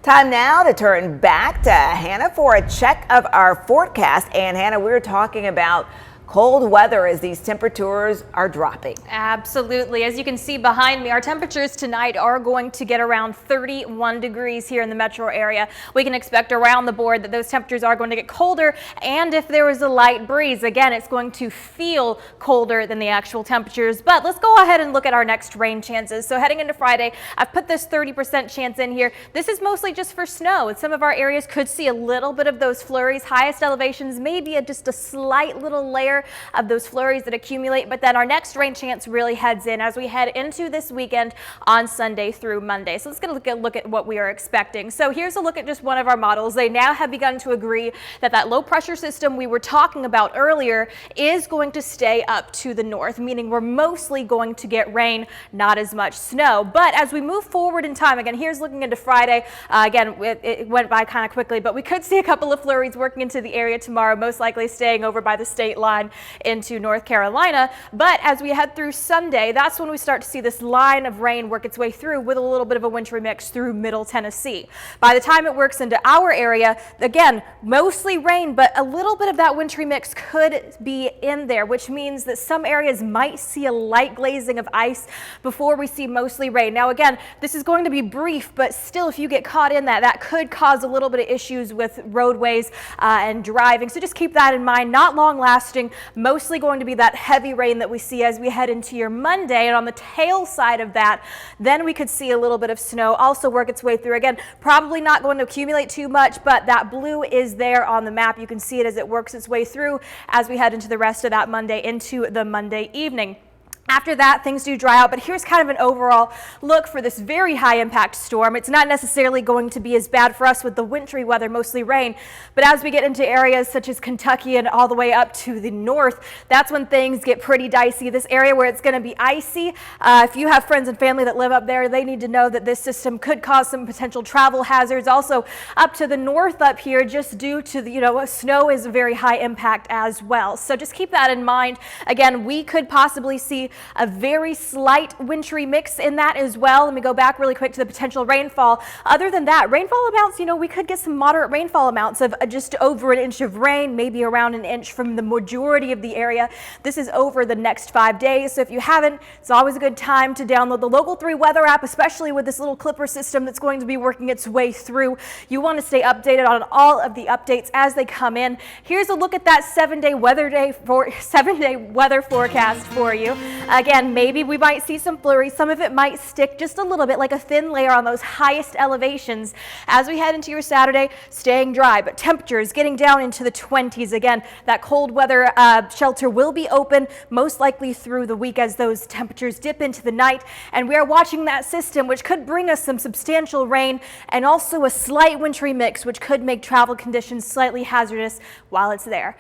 Time now to turn back to Hannah for a check of our forecast. And Hannah, we were talking about cold weather as these temperatures are dropping. Absolutely. As you can see behind me, our temperatures tonight are going to get around 31 degrees here in the metro area. We can expect around the board that those temperatures are going to get colder, and if there was a light breeze, again, it's going to feel colder than the actual temperatures. But let's go ahead and look at our next rain chances. So heading into Friday, I've put this 30% chance in here. This is mostly just for snow. Some of our areas could see a little bit of those flurries. Highest elevations, maybe just a slight little layer of those flurries that accumulate, but then our next rain chance really heads in as we head into this weekend on Sunday through Monday. So let's get a look at what we are expecting. So here's a look at just one of our models. They now have begun to agree that that low pressure system we were talking about earlier is going to stay up to the north, meaning we're mostly going to get rain, not as much snow. But as we move forward in time, again, here's looking into Friday. Again, it went by kind of quickly, but we could see a couple of flurries working into the area tomorrow, most likely staying over by the state line into North Carolina. But as we head through Sunday, that's when we start to see this line of rain work its way through with a little bit of a wintry mix through middle Tennessee. By the time it works into our area, again, mostly rain, but a little bit of that wintry mix could be in there, which means that some areas might see a light glazing of ice before we see mostly rain. Now, again, this is going to be brief, but still, if you get caught in that, that could cause a little bit of issues with roadways and driving. So just keep that in mind. Not long lasting. Mostly going to be that heavy rain that we see as we head into your Monday, and on the tail side of that, then we could see a little bit of snow also work its way through. Again, probably not going to accumulate too much, but that blue is there on the map. You can see it as it works its way through as we head into the rest of that Monday into the Monday evening. After that, things do dry out, but here's kind of an overall look for this very high impact storm. It's not necessarily going to be as bad for us with the wintry weather, mostly rain, but as we get into areas such as Kentucky and all the way up to the north, that's when things get pretty dicey. This area where it's going to be icy, if you have friends and family that live up there, they need to know that this system could cause some potential travel hazards. Also up to the north up here, just due to the, snow is a very high impact as well. So just keep that in mind. Again, we could possibly see a very slight wintry mix in that as well. Let me go back really quick to the potential rainfall. Other than that, rainfall amounts, we could get some moderate rainfall amounts of just over an inch of rain, maybe around an inch from the majority of the area. This is over the next 5 days. So if you haven't, it's always a good time to download the Local 3 weather app, especially with this little clipper system that's going to be working its way through. You want to stay updated on all of the updates as they come in. Here's a look at that 7-day weather forecast for you. Again, maybe we might see some flurries. Some of it might stick just a little bit like a thin layer on those highest elevations as we head into your Saturday, staying dry, but temperatures getting down into the 20s. Again, that cold weather shelter will be open most likely through the week as those temperatures dip into the night. And we are watching that system, which could bring us some substantial rain and also a slight wintry mix, which could make travel conditions slightly hazardous while it's there.